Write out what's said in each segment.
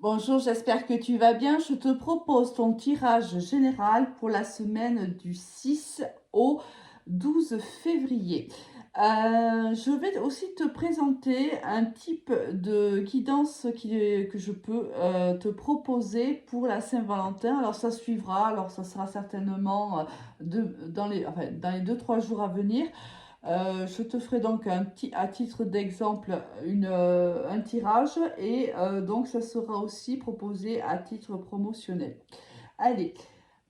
Bonjour, j'espère que tu vas bien. Je te propose ton tirage général pour la semaine du 6 au 12 février. Je vais aussi te présenter un type de guidance que je peux te proposer pour la Saint-Valentin. Alors ça suivra, alors ça sera certainement dans les 2-3 jours à venir. Je te ferai donc à titre d'exemple un tirage et donc ça sera aussi proposé à titre promotionnel. Allez,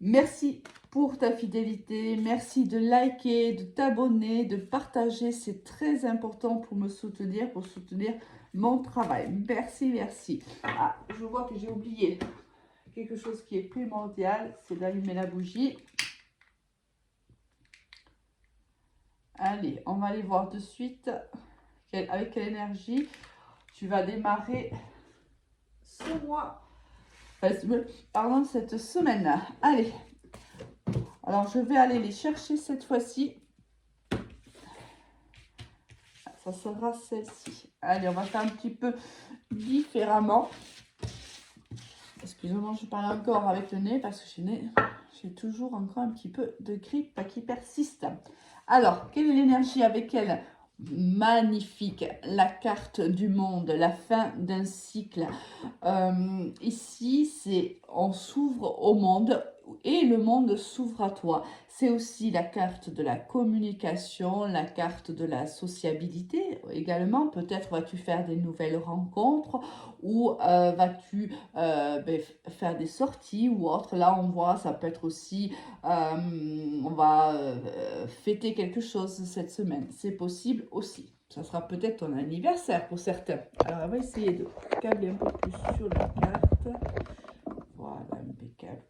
merci pour ta fidélité, merci de liker, de t'abonner, de partager, c'est très important pour me soutenir, pour soutenir mon travail. Merci, merci. Ah, je vois que j'ai oublié quelque chose qui est primordial, c'est d'allumer la bougie. Allez, on va aller voir de suite avec quelle énergie tu vas démarrer ce mois, pardon, cette semaine. Allez, alors je vais aller les chercher cette fois-ci. Ça sera celle-ci. Allez, on va faire un petit peu différemment. Excusez-moi, je parle encore avec le nez parce que j'ai toujours encore un petit peu de grippe qui persiste. Alors, quelle est l'énergie avec elle? Magnifique, la carte du monde, la fin d'un cycle. Ici, c'est on s'ouvre au monde et le monde s'ouvre à toi. C'est aussi la carte de la communication, la carte de la sociabilité également. Peut-être vas-tu faire des nouvelles rencontres ou vas-tu faire des sorties ou autre. Là, on voit, ça peut être aussi, on va fêter quelque chose cette semaine. C'est possible aussi. Ça sera peut-être ton anniversaire pour certains. Alors, on va essayer de câbler un peu plus sur la carte. Voilà, impeccable.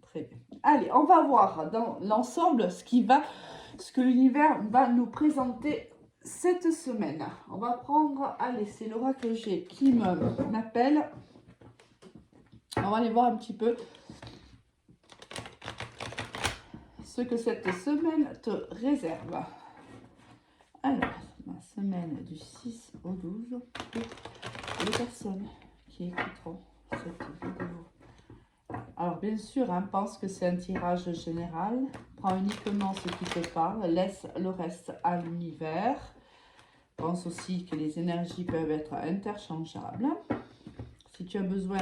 Très bien. Allez, on va voir dans l'ensemble ce que l'univers va nous présenter cette semaine. On va prendre, allez, c'est l'oracle G qui m'appelle. On va aller voir un petit peu ce que cette semaine te réserve. Alors, la semaine du 6 au 12 pour les personnes qui écouteront cette vidéo. Alors, bien sûr, pense que c'est un tirage général. Prends uniquement ce qui te parle, laisse le reste à l'univers. Pense aussi que les énergies peuvent être interchangeables. Si tu as besoin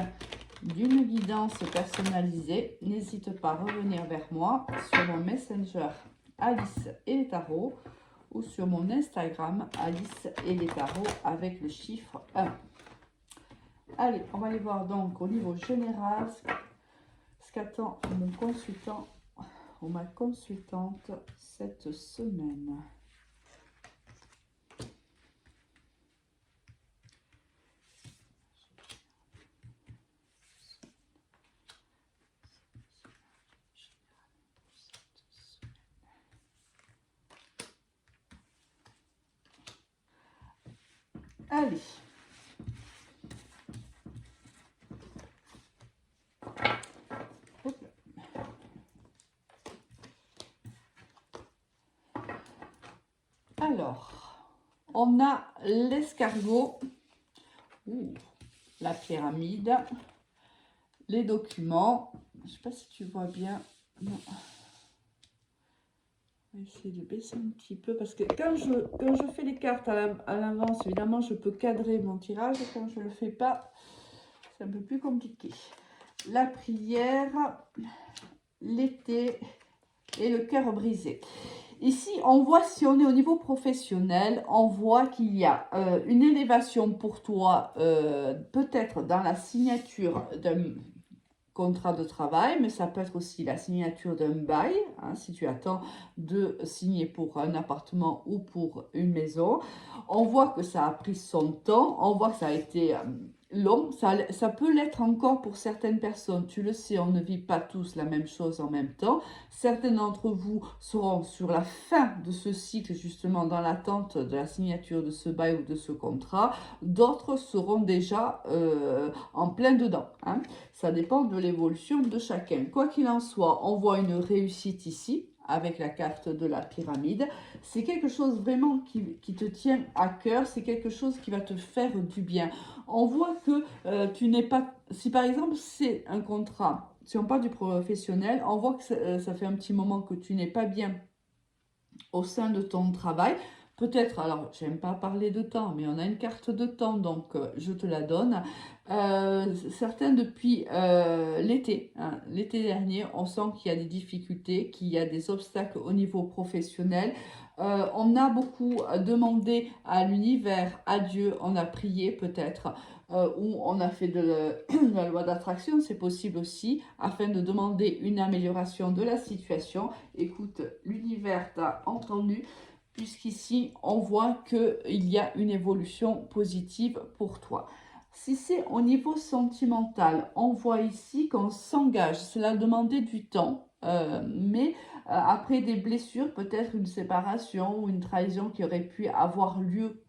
d'une guidance personnalisée, n'hésite pas à revenir vers moi sur mon Messenger Alice et les tarots ou sur mon Instagram Alice et les tarots avec le chiffre 1. Allez, on va aller voir donc au niveau général ce qu'attend mon consultant ou ma consultante cette semaine. Allez. Alors, on a l'escargot, la pyramide, les documents. Je ne sais pas si tu vois bien. Non. On va essayer de baisser un petit peu parce que quand je fais les cartes à l'avance, évidemment, je peux cadrer mon tirage. Quand je ne le fais pas, c'est un peu plus compliqué. La prière, l'été et le cœur brisé. Ici, on voit, si on est au niveau professionnel, on voit qu'il y a une élévation pour toi, peut-être dans la signature d'un contrat de travail, mais ça peut être aussi la signature d'un bail, si tu attends de signer pour un appartement ou pour une maison. On voit que ça a pris son temps, on voit que ça a été long, ça peut l'être encore pour certaines personnes. Tu le sais, on ne vit pas tous la même chose en même temps. Certains d'entre vous seront sur la fin de ce cycle, justement dans l'attente de la signature de ce bail ou de ce contrat. D'autres seront déjà en plein dedans. Ça dépend de l'évolution de chacun. Quoi qu'il en soit, on voit une réussite ici. avec la carte de la pyramide. C'est quelque chose vraiment qui te tient à cœur, c'est quelque chose qui va te faire du bien. On voit que tu n'es pas... Si par exemple c'est un contrat, si on parle du professionnel, on voit que ça fait un petit moment que tu n'es pas bien au sein de ton travail. Peut-être, alors j'aime pas parler de temps, mais on a une carte de temps, donc je te la donne. Certains depuis l'été, hein, l'été dernier, on sent qu'il y a des difficultés, qu'il y a des obstacles au niveau professionnel. On a beaucoup demandé à l'univers, à Dieu, on a prié peut-être, ou on a fait de la loi d'attraction, c'est possible aussi, afin de demander une amélioration de la situation. Écoute, l'univers t'a entendu, puisqu'ici, on voit qu'il y a une évolution positive pour toi. Si c'est au niveau sentimental, on voit ici qu'on s'engage. Cela a demandé du temps, mais après des blessures, peut-être une séparation ou une trahison qui aurait pu avoir lieu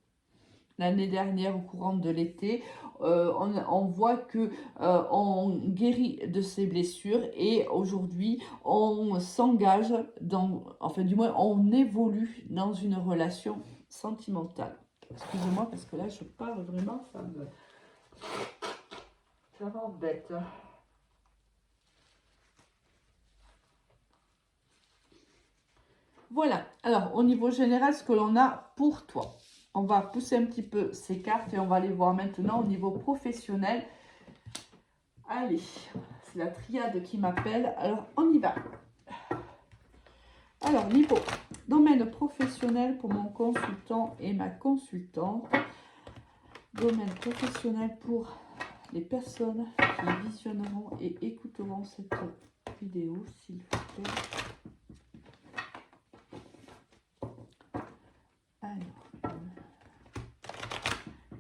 l'année dernière au courant de l'été, on voit que on guérit de ces blessures et aujourd'hui on s'engage dans, enfin du moins on évolue dans une relation sentimentale. Excusez-moi parce que là je parle vraiment, ça m'embête. Voilà, alors au niveau général, ce que l'on a pour toi. On va pousser un petit peu ces cartes et on va les voir maintenant au niveau professionnel. Allez, c'est la triade qui m'appelle, alors on y va. Alors, niveau domaine professionnel pour mon consultant et ma consultante. Domaine professionnel pour les personnes qui visionneront et écouteront cette vidéo, s'il vous plaît. Alors,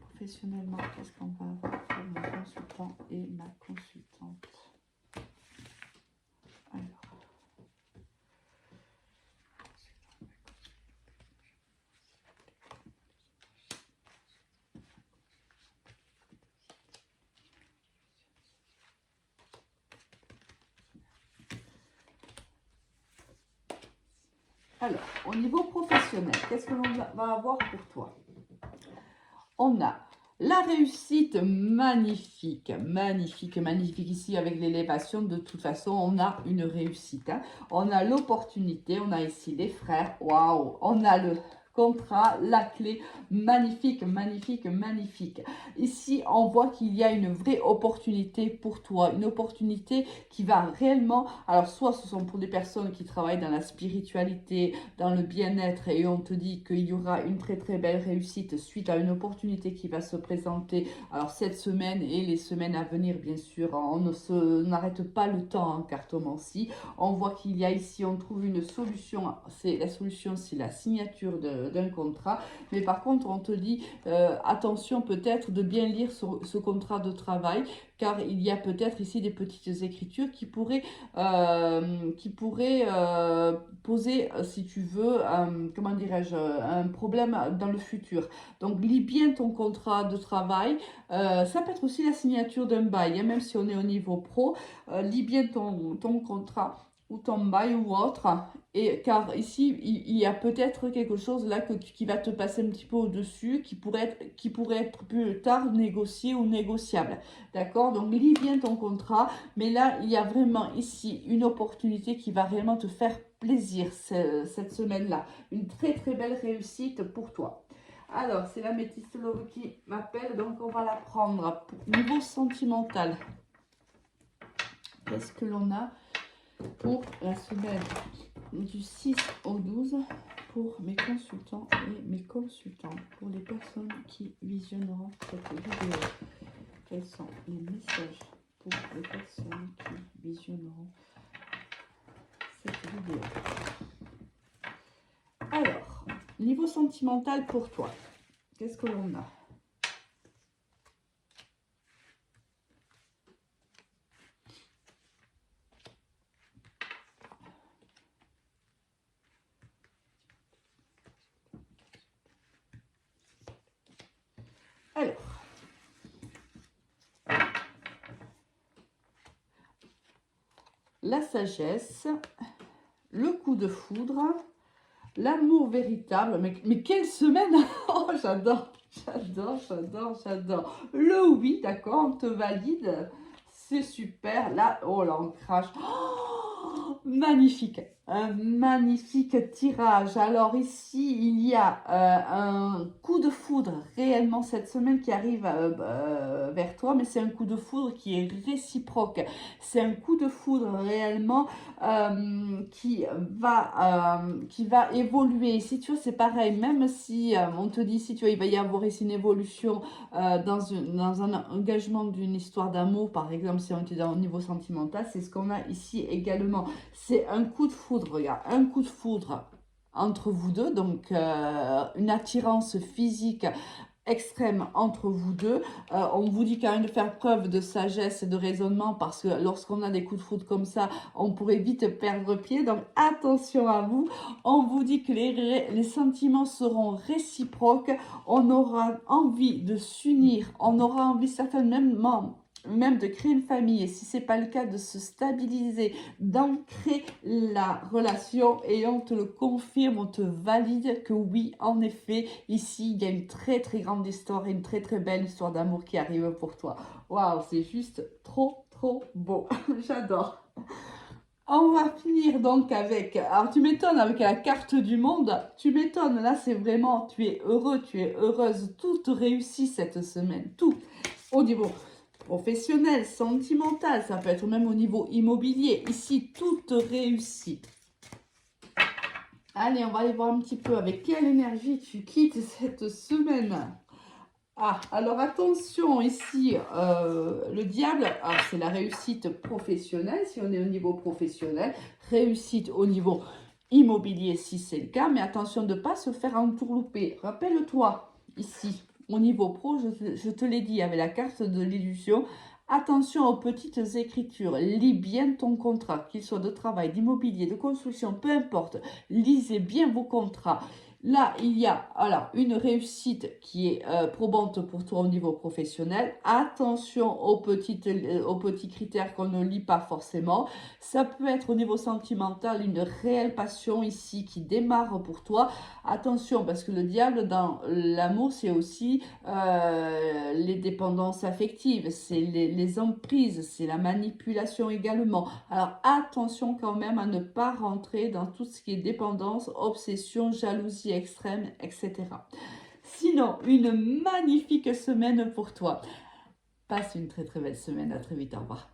professionnellement, qu'est-ce qu'on va avoir pour mon consultant et ma consultante? Alors. Alors, au niveau professionnel, qu'est-ce que l'on va avoir pour toi? On a la réussite magnifique, magnifique, magnifique ici avec l'élévation. De toute façon, on a une réussite. Hein. On a l'opportunité, on a ici les frères. Waouh! On a le contrat, la clé, magnifique, magnifique, magnifique. Ici, on voit qu'il y a une vraie opportunité pour toi, une opportunité qui va réellement, alors soit ce sont pour des personnes qui travaillent dans la spiritualité, dans le bien-être, et on te dit qu'il y aura une très très belle réussite suite à une opportunité qui va se présenter, alors cette semaine et les semaines à venir, bien sûr, on n'arrête pas le temps en cartomancie. On voit qu'il y a ici, on trouve une solution, la solution, c'est la signature d'un contrat, mais par contre on te dit attention peut-être de bien lire ce contrat de travail, car il y a peut-être ici des petites écritures qui pourraient poser, si tu veux, comment dirais-je, un problème dans le futur. Donc lis bien ton contrat de travail, ça peut être aussi la signature d'un bail, hein, même si on est au niveau pro, lis bien ton contrat ou ton bail ou autre, et car ici il y a peut-être quelque chose là qui va te passer un petit peu au-dessus, qui pourrait être plus tard négocié ou négociable, d'accord? Donc lis bien ton contrat, mais là il y a vraiment ici une opportunité qui va réellement te faire plaisir cette semaine-là, une très très belle réussite pour toi. Alors c'est la métisse Love qui m'appelle, donc on va la prendre pour niveau sentimental. Qu'est-ce que l'on a pour la semaine du 6 au 12 pour mes consultants et mes consultantes, pour les personnes qui visionneront cette vidéo? Quels sont les messages pour les personnes qui visionneront cette vidéo? Alors, niveau sentimental pour toi, qu'est-ce que l'on a? Alors, la sagesse, le coup de foudre, l'amour véritable. Mais quelle semaine! Oh, j'adore, j'adore, j'adore, j'adore. Le oui, d'accord, on te valide. C'est super. Là, oh, l'ancrage. Oh, magnifique. Un magnifique tirage. Alors ici, il y a un coup de foudre réellement cette semaine qui arrive vers toi, mais c'est un coup de foudre qui est réciproque. C'est un coup de foudre réellement qui va évoluer. Si tu vois, c'est pareil, même si on te dit, si tu vois, il va y avoir ici une évolution dans un engagement d'une histoire d'amour, par exemple, si on était au niveau sentimental, c'est ce qu'on a ici également. C'est un coup de foudre, regarde, un coup de foudre entre vous deux, donc une attirance physique extrême entre vous deux. On vous dit quand même de faire preuve de sagesse et de raisonnement parce que lorsqu'on a des coups de foudre comme ça, on pourrait vite perdre pied. Donc attention à vous. On vous dit que les sentiments seront réciproques. On aura envie de s'unir. On aura envie certainement même de créer une famille, et si ce n'est pas le cas, de se stabiliser, d'ancrer la relation, et on te le confirme, on te valide que oui, en effet, ici, il y a une très très grande histoire, et une très très belle histoire d'amour qui arrive pour toi. Waouh, c'est juste trop trop beau, j'adore. On va finir donc avec, alors tu m'étonnes avec la carte du monde, tu m'étonnes, là c'est vraiment, tu es heureux, tu es heureuse, tout te réussit cette semaine, tout, au niveau professionnel, sentimental, ça peut être même au niveau immobilier. Ici, tout réussit. Allez, on va aller voir un petit peu avec quelle énergie tu quittes cette semaine. Ah, alors attention, ici, le diable, c'est la réussite professionnelle, si on est au niveau professionnel, réussite au niveau immobilier, si c'est le cas, mais attention de ne pas se faire entourlouper. Rappelle-toi, ici, au niveau pro, je te l'ai dit, avec la carte de l'illusion, attention aux petites écritures, lis bien ton contrat, qu'il soit de travail, d'immobilier, de construction, peu importe, lisez bien vos contrats. Là, il y a alors une réussite qui est probante pour toi au niveau professionnel. Attention aux petits critères qu'on ne lit pas forcément. Ça peut être au niveau sentimental une réelle passion ici qui démarre pour toi. Attention parce que le diable dans l'amour, c'est aussi les dépendances affectives, c'est les emprises, c'est la manipulation également. Alors attention quand même à ne pas rentrer dans tout ce qui est dépendance, obsession, jalousie extrême, etc. Sinon, une magnifique semaine pour toi. Passe une très très belle semaine. À très vite. Au revoir.